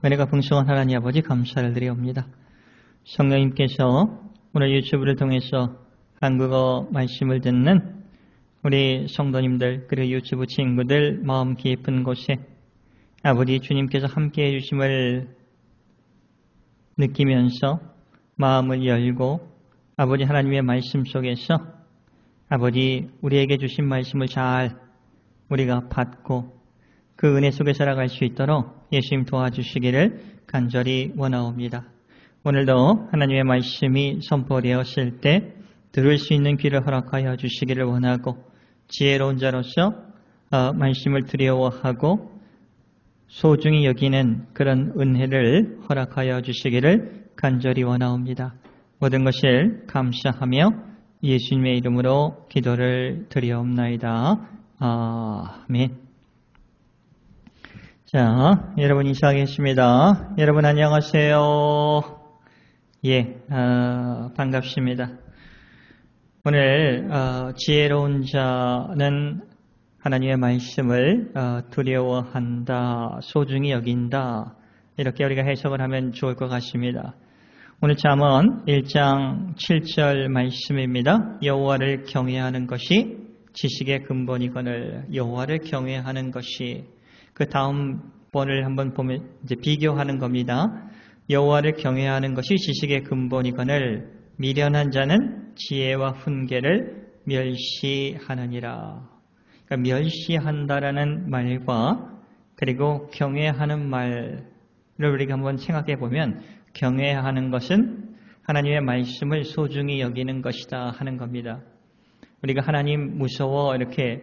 은혜가 풍성한 하나님 아버지 감사를 드리옵니다. 성령님께서 오늘 유튜브를 통해서 한국어 말씀을 듣는 우리 성도님들 그리고 유튜브 친구들 마음 깊은 곳에 아버지 주님께서 함께해 주심을 느끼면서 마음을 열고 아버지 하나님의 말씀 속에서 아버지 우리에게 주신 말씀을 잘 우리가 받고 그 은혜 속에 살아갈 수 있도록 예수님 도와주시기를 간절히 원하옵니다. 오늘도 하나님의 말씀이 선포되었을 때 들을 수 있는 귀를 허락하여 주시기를 원하고 지혜로운 자로서 말씀을 두려워하고 소중히 여기는 그런 은혜를 허락하여 주시기를 간절히 원하옵니다. 모든 것을 감사하며 예수님의 이름으로 기도를 드리옵나이다. 아멘. 자, 여러분 인사하겠습니다. 여러분 안녕하세요. 반갑습니다. 오늘 지혜로운 자는 하나님의 말씀을 두려워한다, 소중히 여긴다 이렇게 우리가 해석을 하면 좋을 것 같습니다. 오늘 잠언 1장 7절 말씀입니다. 여호와를 경외하는 것이 지식의 근본이거늘 여호와를 경외하는 것이 그 다음 번을 한번 보면 이제 비교하는 겁니다. 여호와를 경외하는 것이 지식의 근본이거늘 미련한 자는 지혜와 훈계를 멸시하느니라. 그러니까 멸시한다라는 말과 그리고 경외하는 말을 우리가 한번 생각해 보면 경외하는 것은 하나님의 말씀을 소중히 여기는 것이다 하는 겁니다. 우리가 하나님 무서워 이렇게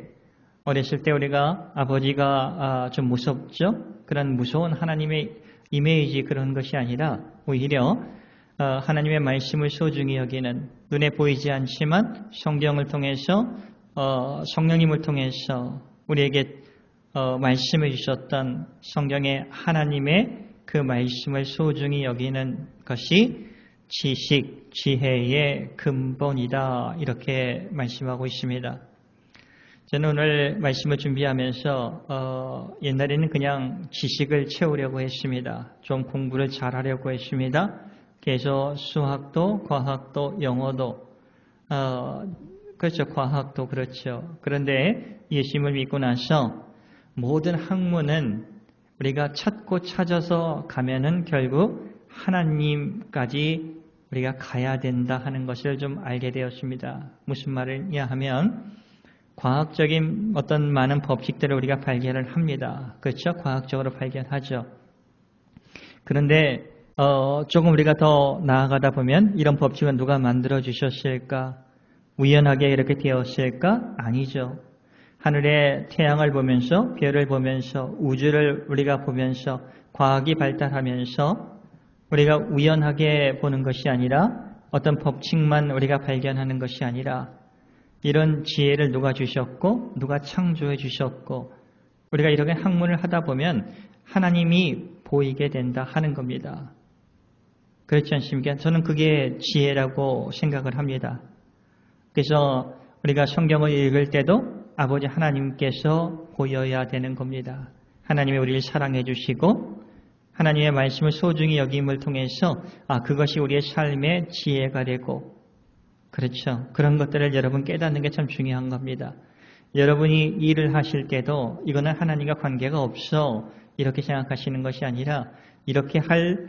어렸을 때 우리가 아버지가 좀 무섭죠? 그런 무서운 하나님의 이미지 그런 것이 아니라 오히려 하나님의 말씀을 소중히 여기는 눈에 보이지 않지만 성경을 통해서 성령님을 통해서 우리에게 말씀해 주셨던 성경의 하나님의 그 말씀을 소중히 여기는 것이 지식, 지혜의 근본이다 이렇게 말씀하고 있습니다. 저는 오늘 말씀을 준비하면서 옛날에는 그냥 지식을 채우려고 했습니다. 좀 공부를 잘하려고 했습니다. 그래서 수학도, 과학도, 영어도 그렇죠. 과학도 그렇죠. 그런데 예수님을 믿고 나서 모든 학문은 우리가 찾고 찾아서 가면은 결국 하나님까지 우리가 가야 된다 하는 것을 좀 알게 되었습니다. 무슨 말이냐 하면 과학적인 어떤 많은 법칙들을 우리가 발견을 합니다. 그렇죠? 과학적으로 발견하죠. 그런데 조금 우리가 더 나아가다 보면 이런 법칙은 누가 만들어 주셨을까? 우연하게 이렇게 되었을까? 아니죠. 하늘의 태양을 보면서 별을 보면서 우주를 우리가 보면서 과학이 발달하면서 우리가 우연하게 보는 것이 아니라 어떤 법칙만 우리가 발견하는 것이 아니라 이런 지혜를 누가 주셨고 누가 창조해 주셨고 우리가 이렇게 학문을 하다 보면 하나님이 보이게 된다 하는 겁니다. 그렇지 않습니까? 저는 그게 지혜라고 생각을 합니다. 그래서 우리가 성경을 읽을 때도 아버지 하나님께서 보여야 되는 겁니다. 하나님이 우리를 사랑해 주시고 하나님의 말씀을 소중히 여김을 통해서 그것이 우리의 삶의 지혜가 되고 그렇죠. 그런 것들을 여러분 깨닫는 게 참 중요한 겁니다. 여러분이 일을 하실 때도 이거는 하나님과 관계가 없어 이렇게 생각하시는 것이 아니라 이렇게 할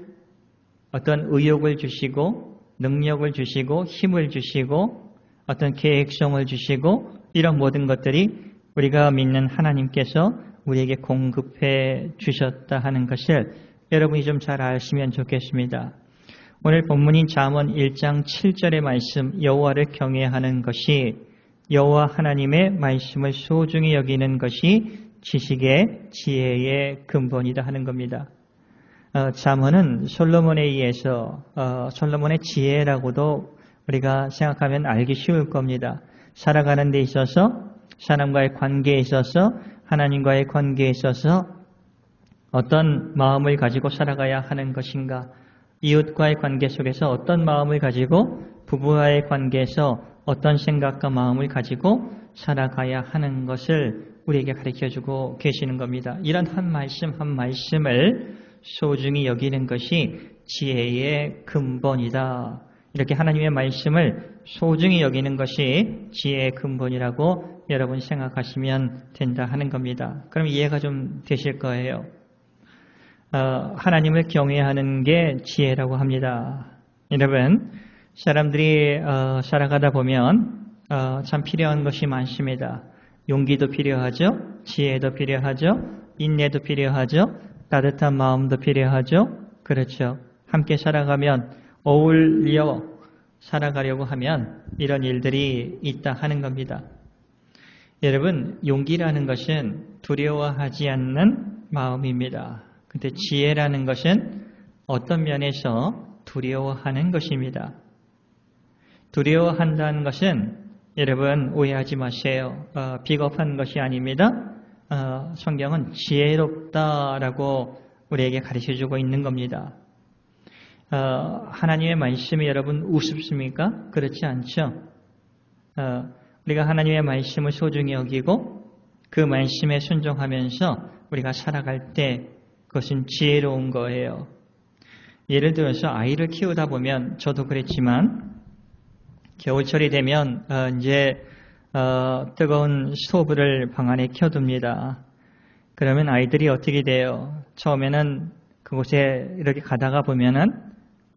어떤 의욕을 주시고 능력을 주시고 힘을 주시고 어떤 계획성을 주시고 이런 모든 것들이 우리가 믿는 하나님께서 우리에게 공급해 주셨다 하는 것을 여러분이 좀 잘 아시면 좋겠습니다. 오늘 본문인 잠언 1장 7절의 말씀 여호와를 경외하는 것이 여호와 하나님의 말씀을 소중히 여기는 것이 지식의 지혜의 근본이다 하는 겁니다. 잠언은 솔로몬에 의해서 솔로몬의 지혜라고도 우리가 생각하면 알기 쉬울 겁니다. 살아가는 데 있어서 사람과의 관계에 있어서 하나님과의 관계에 있어서 어떤 마음을 가지고 살아가야 하는 것인가 이웃과의 관계 속에서 어떤 마음을 가지고 부부와의 관계에서 어떤 생각과 마음을 가지고 살아가야 하는 것을 우리에게 가르쳐주고 계시는 겁니다. 이런 한 말씀 한 말씀을 소중히 여기는 것이 지혜의 근본이다. 이렇게 하나님의 말씀을 소중히 여기는 것이 지혜의 근본이라고 여러분 생각하시면 된다 하는 겁니다. 그럼 이해가 좀 되실 거예요. 하나님을 경외하는 게 지혜라고 합니다. 여러분, 사람들이 살아가다 보면 참 필요한 것이 많습니다. 용기도 필요하죠. 지혜도 필요하죠. 인내도 필요하죠. 따뜻한 마음도 필요하죠. 그렇죠. 함께 살아가면 어울려 살아가려고 하면 이런 일들이 있다 하는 겁니다. 여러분, 용기라는 것은 두려워하지 않는 마음입니다. 근데 지혜라는 것은 어떤 면에서 두려워하는 것입니다. 두려워한다는 것은 여러분 오해하지 마세요. 비겁한 것이 아닙니다. 성경은 지혜롭다라고 우리에게 가르쳐주고 있는 겁니다. 하나님의 말씀이 여러분 우습습니까? 그렇지 않죠. 우리가 하나님의 말씀을 소중히 여기고 그 말씀에 순종하면서 우리가 살아갈 때 그것은 지혜로운 거예요. 예를 들어서 아이를 키우다 보면 저도 그랬지만 겨울철이 되면 이제 뜨거운 스토브를 방 안에 켜둡니다. 그러면 아이들이 어떻게 돼요? 처음에는 그곳에 이렇게 가다가 보면은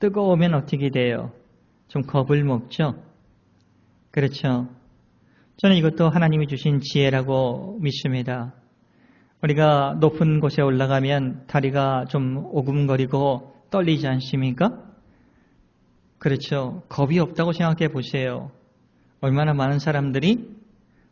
뜨거우면 어떻게 돼요? 좀 겁을 먹죠? 그렇죠. 저는 이것도 하나님이 주신 지혜라고 믿습니다. 우리가 높은 곳에 올라가면 다리가 좀 오금거리고 떨리지 않습니까? 그렇죠. 겁이 없다고 생각해 보세요. 얼마나 많은 사람들이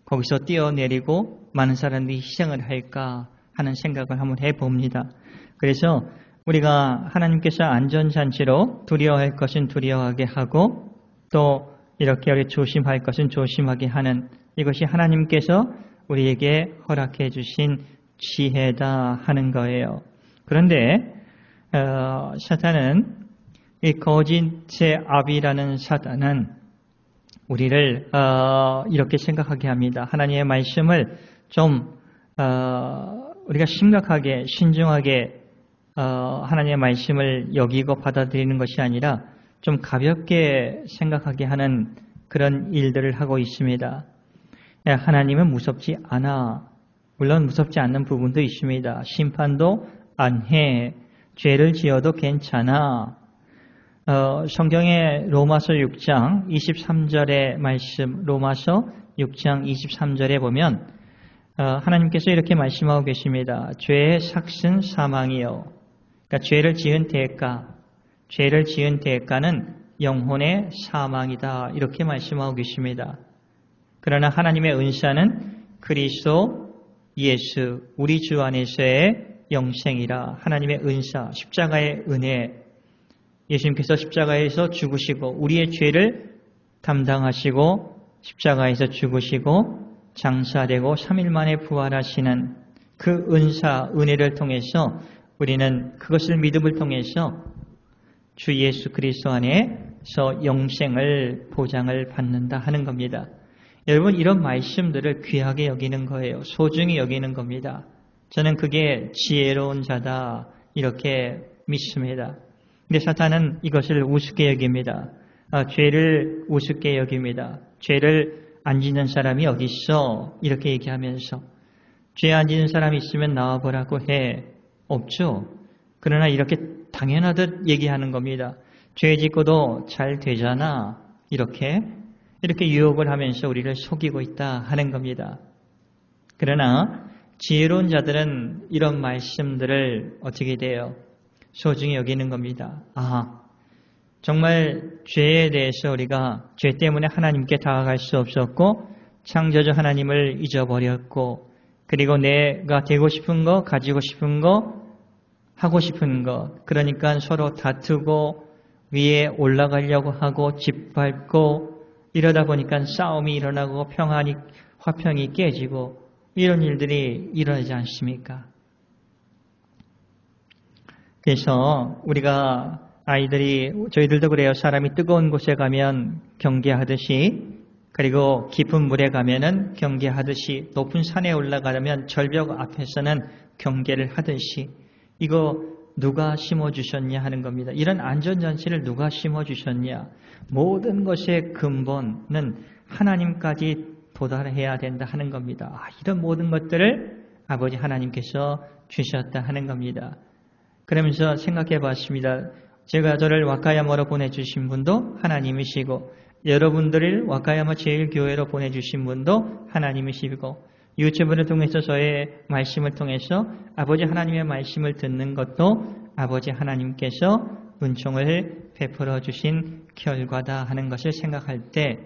거기서 뛰어내리고 많은 사람들이 희생을 할까 하는 생각을 한번 해봅니다. 그래서 우리가 하나님께서 안전장치로 두려워할 것은 두려워하게 하고 또 이렇게 우리 조심할 것은 조심하게 하는 이것이 하나님께서 우리에게 허락해 주신 지혜다 하는 거예요. 그런데 사탄은 이 거짓의 아비라는 사탄은 우리를 이렇게 생각하게 합니다. 하나님의 말씀을 좀 우리가 심각하게 신중하게 하나님의 말씀을 여기고 받아들이는 것이 아니라 좀 가볍게 생각하게 하는 그런 일들을 하고 있습니다. 하나님은 무섭지 않아. 물론 무섭지 않는 부분도 있습니다. 심판도 안 해. 죄를 지어도 괜찮아. 성경의 로마서 6장 23절의 말씀, 로마서 6장 23절에 보면 하나님께서 이렇게 말씀하고 계십니다. 죄의 삭은 사망이요. 그러니까 죄를 지은 대가는 영혼의 사망이다. 이렇게 말씀하고 계십니다. 그러나 하나님의 은사는 그리스도 예수, 우리 주 안에서의 영생이라. 하나님의 은사, 십자가의 은혜, 예수님께서 십자가에서 죽으시고 우리의 죄를 담당하시고 십자가에서 죽으시고 장사되고 3일 만에 부활하시는 그 은사, 은혜를 통해서 우리는 그것을 믿음을 통해서 주 예수 그리스도 안에서 영생을 보장을 받는다 하는 겁니다. 여러분 이런 말씀들을 귀하게 여기는 거예요. 소중히 여기는 겁니다. 저는 그게 지혜로운 자다 이렇게 믿습니다. 근데 사탄은 이것을 우습게 여깁니다. 죄를 우습게 여깁니다. 죄를 안 짓는 사람이 어디 있어? 이렇게 얘기하면서 죄 안 짓는 사람이 있으면 나와보라고 해. 없죠. 그러나 이렇게 당연하듯 얘기하는 겁니다. 죄 짓고도 잘 되잖아. 이렇게 유혹을 하면서 우리를 속이고 있다 하는 겁니다. 그러나 지혜로운 자들은 이런 말씀들을 어떻게 돼요? 소중히 여기는 겁니다. 정말 죄에 대해서 우리가 죄 때문에 하나님께 다가갈 수 없었고 창조주 하나님을 잊어버렸고 그리고 내가 되고 싶은 거, 가지고 싶은 거, 하고 싶은 것, 그러니까 서로 다투고 위에 올라가려고 하고 짓밟고 이러다 보니까 싸움이 일어나고 화평이 깨지고 이런 일들이 일어나지 않습니까? 그래서 우리가 저희들도 그래요. 사람이 뜨거운 곳에 가면 경계하듯이 그리고 깊은 물에 가면은 경계하듯이 높은 산에 올라가려면 절벽 앞에서는 경계를 하듯이 이거 누가 심어주셨냐 하는 겁니다. 이런 안전장치를 누가 심어주셨냐. 모든 것의 근본은 하나님까지 도달해야 된다 하는 겁니다. 이런 모든 것들을 아버지 하나님께서 주셨다 하는 겁니다. 그러면서 생각해 봤습니다. 제가 저를 와카야마로 보내주신 분도 하나님이시고 여러분들을 와카야마 제일교회로 보내주신 분도 하나님이시고 유튜브를 통해서 저의 말씀을 통해서 아버지 하나님의 말씀을 듣는 것도 아버지 하나님께서 은총을 베풀어 주신 결과다 하는 것을 생각할 때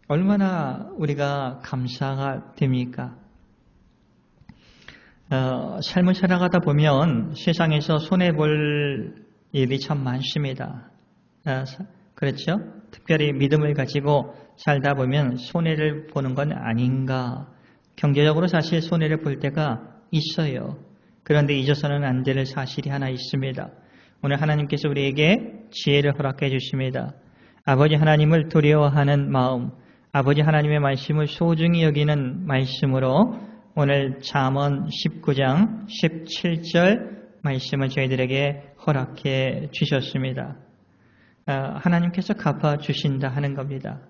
얼마나 우리가 감사가 됩니까? 삶을 살아가다 보면 세상에서 손해볼 일이 참 많습니다. 그렇죠? 특별히 믿음을 가지고 살다 보면 손해를 보는 건 아닌가. 경제적으로 사실 손해를 볼 때가 있어요. 그런데 잊어서는 안 될 사실이 하나 있습니다. 오늘 하나님께서 우리에게 지혜를 허락해 주십니다. 아버지 하나님을 두려워하는 마음, 아버지 하나님의 말씀을 소중히 여기는 말씀으로 오늘 잠언 19장 17절 말씀을 저희들에게 허락해 주셨습니다. 하나님께서 갚아주신다 하는 겁니다.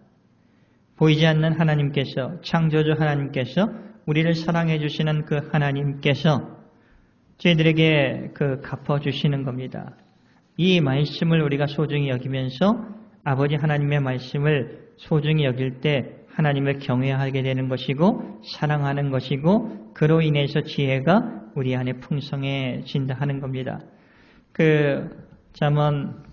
보이지 않는 하나님께서, 창조주 하나님께서, 우리를 사랑해 주시는 그 하나님께서 저희들에게 갚아주시는 겁니다. 이 말씀을 우리가 소중히 여기면서 아버지 하나님의 말씀을 소중히 여길 때 하나님을 경외하게 되는 것이고 사랑하는 것이고 그로 인해서 지혜가 우리 안에 풍성해진다 하는 겁니다. 잠언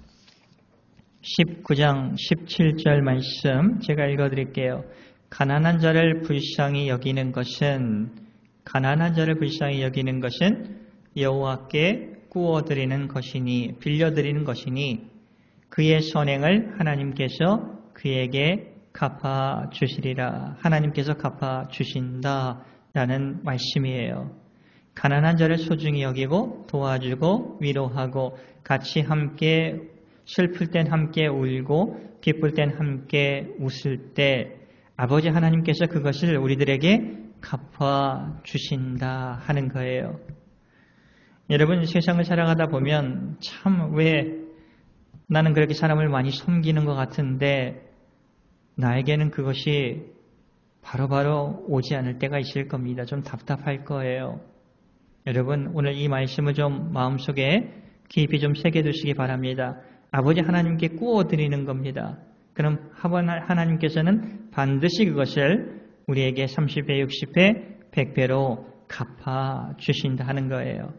19장 17절 말씀 제가 읽어드릴게요. 가난한 자를 불쌍히 여기는 것은 여호와께 꾸어드리는 것이니 빌려드리는 것이니 그의 선행을 하나님께서 그에게 갚아주시리라. 하나님께서 갚아주신다라는 말씀이에요. 가난한 자를 소중히 여기고 도와주고 위로하고 같이 함께 슬플 땐 함께 울고 기쁠 땐 함께 웃을 때 아버지 하나님께서 그것을 우리들에게 갚아주신다 하는 거예요. 여러분 세상을 살아가다 보면 참 왜 나는 그렇게 사람을 많이 섬기는 것 같은데 나에게는 그것이 바로바로 오지 않을 때가 있을 겁니다. 좀 답답할 거예요. 여러분 오늘 이 말씀을 좀 마음속에 깊이 좀 새겨두시기 바랍니다. 아버지 하나님께 꾸어드리는 겁니다. 그럼 하나님께서는 반드시 그것을 우리에게 30배, 60배, 100배로 갚아주신다 하는 거예요.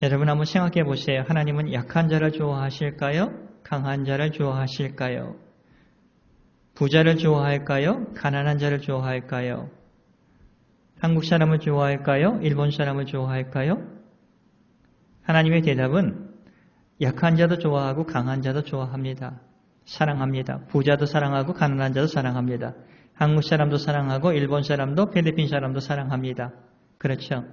여러분 한번 생각해 보세요. 하나님은 약한 자를 좋아하실까요? 강한 자를 좋아하실까요? 부자를 좋아할까요? 가난한 자를 좋아할까요? 한국 사람을 좋아할까요? 일본 사람을 좋아할까요? 하나님의 대답은 약한 자도 좋아하고 강한 자도 좋아합니다. 사랑합니다. 부자도 사랑하고 가난한 자도 사랑합니다. 한국 사람도 사랑하고 일본 사람도 필리핀 사람도 사랑합니다. 그렇죠?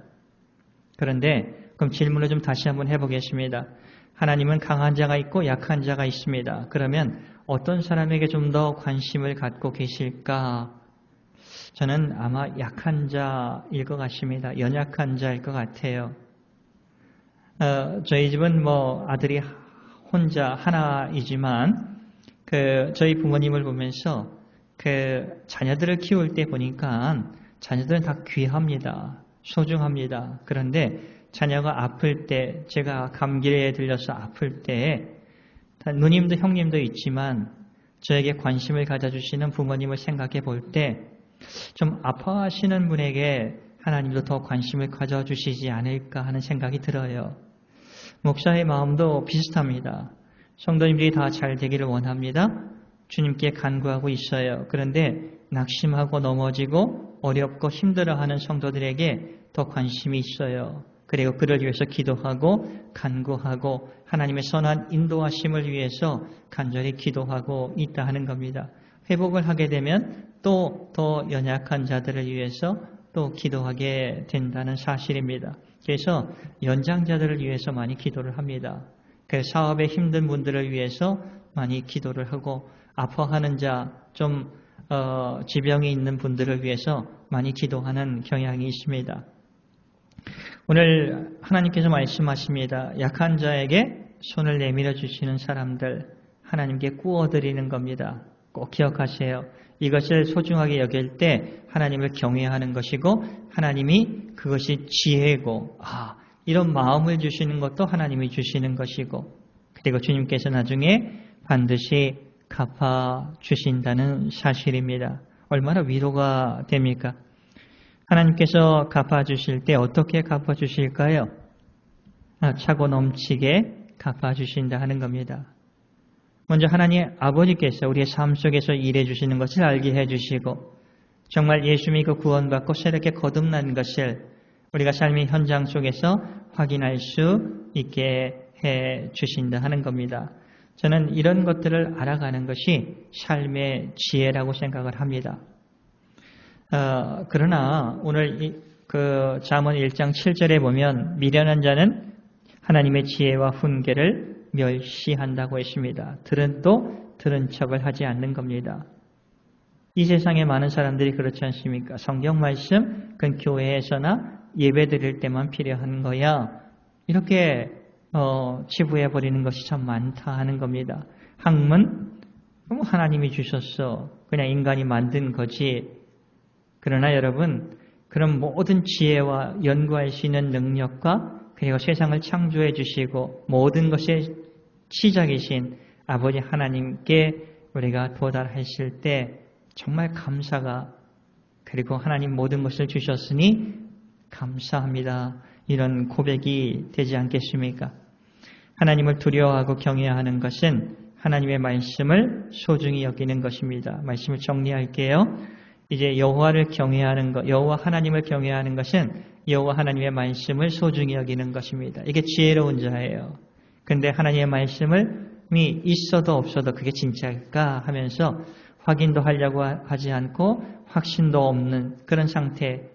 그런데 그럼 질문을 좀 다시 한번 해보겠습니다. 하나님은 강한 자가 있고 약한 자가 있습니다. 그러면 어떤 사람에게 좀 더 관심을 갖고 계실까? 저는 아마 약한 자일 것 같습니다. 연약한 자일 것 같아요. 저희 집은 아들이 혼자 하나이지만 저희 부모님을 보면서 자녀들을 키울 때 보니까 자녀들은 다 귀합니다. 소중합니다. 그런데 자녀가 아플 때, 제가 감기에 들려서 아플 때 누님도 형님도 있지만 저에게 관심을 가져주시는 부모님을 생각해 볼 때 좀 아파하시는 분에게 하나님도 더 관심을 가져주시지 않을까 하는 생각이 들어요. 목사의 마음도 비슷합니다. 성도님들이 다 잘 되기를 원합니다. 주님께 간구하고 있어요. 그런데 낙심하고 넘어지고 어렵고 힘들어하는 성도들에게 더 관심이 있어요. 그리고 그를 위해서 기도하고 간구하고 하나님의 선한 인도하심을 위해서 간절히 기도하고 있다 하는 겁니다. 회복을 하게 되면 또 더 연약한 자들을 위해서 또 기도하게 된다는 사실입니다. 그래서 연장자들을 위해서 많이 기도를 합니다. 그 사업에 힘든 분들을 위해서 많이 기도를 하고 아파하는 자, 지병이 있는 분들을 위해서 많이 기도하는 경향이 있습니다. 오늘 하나님께서 말씀하십니다. 약한 자에게 손을 내밀어 주시는 사람들 하나님께 구워드리는 겁니다. 꼭 기억하세요. 이것을 소중하게 여길 때 하나님을 경외하는 것이고 하나님이 그것이 지혜고 이런 마음을 주시는 것도 하나님이 주시는 것이고 그리고 주님께서 나중에 반드시 갚아주신다는 사실입니다. 얼마나 위로가 됩니까? 하나님께서 갚아주실 때 어떻게 갚아주실까요? 차고 넘치게 갚아주신다 하는 겁니다. 먼저 하나님 아버지께서 우리의 삶 속에서 일해 주시는 것을 알게 해주시고 정말 예수 믿고 구원받고 새롭게 거듭난 것을 우리가 삶의 현장 속에서 확인할 수 있게 해주신다 하는 겁니다. 저는 이런 것들을 알아가는 것이 삶의 지혜라고 생각을 합니다. 그러나 오늘 잠언 1장 7절에 보면 미련한 자는 하나님의 지혜와 훈계를 멸시한다고 했습니다. 들은 척을 하지 않는 겁니다. 이 세상에 많은 사람들이 그렇지 않습니까? 성경 말씀, 그건 교회에서나 예배 드릴 때만 필요한 거야. 이렇게 치부해버리는 것이 참 많다 하는 겁니다. 학문, 하나님이 주셨어. 그냥 인간이 만든 거지. 그러나 여러분, 그런 모든 지혜와 연구할 수 있는 능력과 그리고 세상을 창조해 주시고 모든 것의 시작이신 아버지 하나님께 우리가 도달하실 때 정말 감사가 그리고 하나님 모든 것을 주셨으니 감사합니다. 이런 고백이 되지 않겠습니까? 하나님을 두려워하고 경외하는 것은 하나님의 말씀을 소중히 여기는 것입니다. 말씀을 정리할게요. 이제 여호와를 경외하는 것, 여호와 하나님을 경외하는 것은 여호와 하나님의 말씀을 소중히 여기는 것입니다. 이게 지혜로운 자예요. 근데 하나님의 말씀이 있어도 없어도 그게 진짜일까 하면서 확인도 하려고 하지 않고 확신도 없는 그런 상태,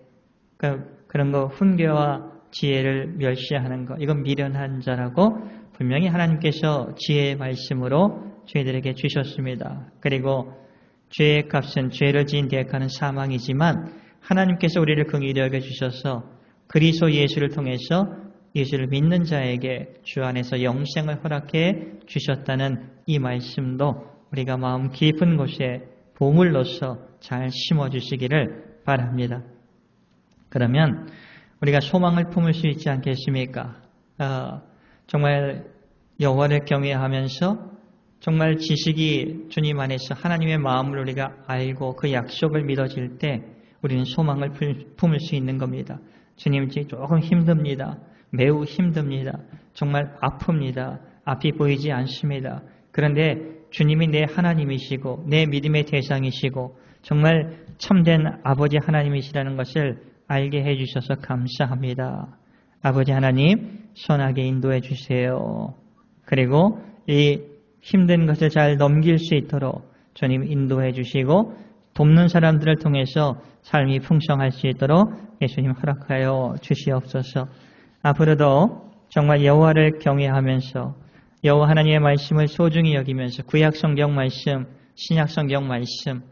그런 거 훈계와 지혜를 멸시하는 것, 이건 미련한 자라고 분명히 하나님께서 지혜의 말씀으로 저희들에게 주셨습니다. 그리고 죄의 값은 죄를 지은 대가는 사망이지만 하나님께서 우리를 긍휼히 여겨주셔서 그리스도 예수를 통해서 예수를 믿는 자에게 주 안에서 영생을 허락해 주셨다는 이 말씀도 우리가 마음 깊은 곳에 보물로서 잘 심어주시기를 바랍니다. 그러면 우리가 소망을 품을 수 있지 않겠습니까? 정말 여호와를 경외하면서 정말 지식이 주님 안에서 하나님의 마음을 우리가 알고 그 약속을 믿어질 때 우리는 소망을 품을 수 있는 겁니다. 주님 조금 힘듭니다. 매우 힘듭니다. 정말 아픕니다. 앞이 보이지 않습니다. 그런데 주님이 내 하나님이시고 내 믿음의 대상이시고 정말 참된 아버지 하나님이시라는 것을 알게 해주셔서 감사합니다. 아버지 하나님 선하게 인도해 주세요. 그리고 이 힘든 것을 잘 넘길 수 있도록 주님 인도해 주시고 돕는 사람들을 통해서 삶이 풍성할 수 있도록 예수님 허락하여 주시옵소서. 앞으로도 정말 여호와를 경외하면서 여호와 하나님의 말씀을 소중히 여기면서 구약 성경 말씀, 신약 성경 말씀,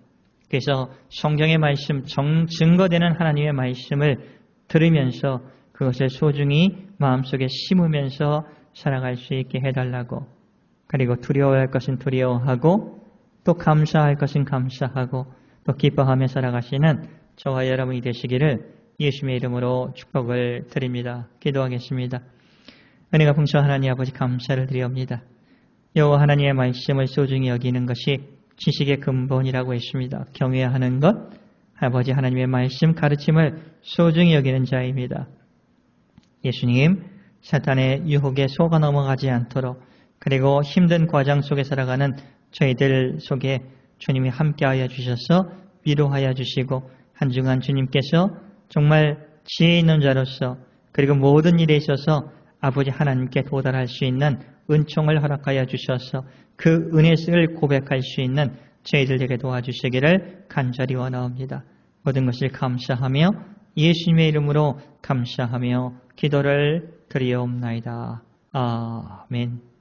그래서 성경의 말씀, 증거되는 하나님의 말씀을 들으면서 그것을 소중히 마음속에 심으면서 살아갈 수 있게 해달라고, 그리고 두려워할 것은 두려워하고 또 감사할 것은 감사하고 또 기뻐하며 살아가시는 저와 여러분이 되시기를 예수님의 이름으로 축복을 드립니다. 기도하겠습니다. 은혜가 풍성한 하나님 아버지 감사를 드리옵니다. 여호와 하나님의 말씀을 소중히 여기는 것이 지식의 근본이라고 했습니다. 경외하는 것, 아버지 하나님의 말씀 가르침을 소중히 여기는 자입니다. 예수님, 사탄의 유혹에 속아 넘어가지 않도록 그리고 힘든 과정 속에 살아가는 저희들 속에 주님이 함께하여 주셔서 위로하여 주시고 한 주간 주님께서 정말 지혜 있는 자로서 그리고 모든 일에 있어서 아버지 하나님께 도달할 수 있는 은총을 허락하여 주셔서 그 은혜를 고백할 수 있는 저희들에게 도와주시기를 간절히 원하옵니다. 모든 것을 감사하며 예수님의 이름으로 감사하며 기도를 드리옵나이다. 아멘.